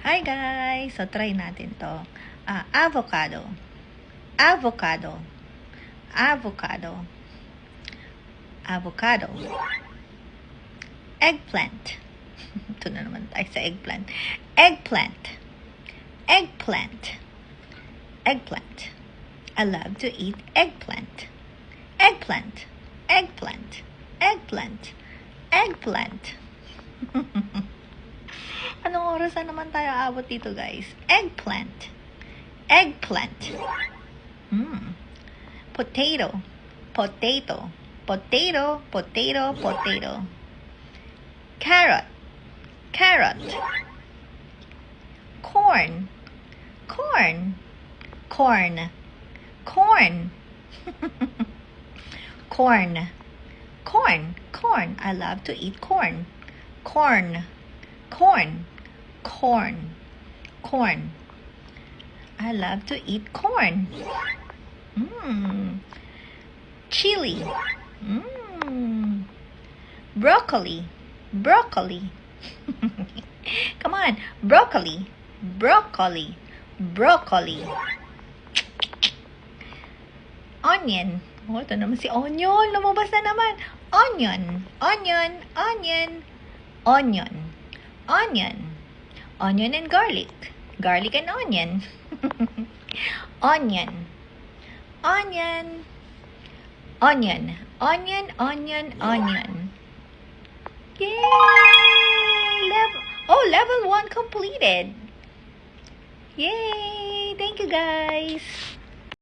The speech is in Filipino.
Hi guys! So, try natin to. Avocado. Avocado. Avocado. Avocado. Eggplant. Ito na naman tayo sa eggplant. Eggplant. Eggplant. Eggplant. I love to eat eggplant. Eggplant. Eggplant. Eggplant. Eggplant. Anong oras na naman tayo aabot dito, guys? Eggplant. Eggplant. Potato. Potato. Potato. Potato. Potato. Carrot. Carrot. Corn. Corn. Corn. Corn. Corn. Corn. Corn. I love to eat corn. Corn. Corn. Corn. Corn. I love to eat corn. Chili. Broccoli. Broccoli. Come on. Broccoli. Broccoli. Broccoli. Onion. Oh, ito naman si onion. Lumabas na naman. Onion. Onion. Onion. Onion. Onion. Onion and garlic. Garlic and onion. Onion. Onion. Onion. Onion, onion, onion. Yay! Level 1 completed. Yay! Thank you, guys.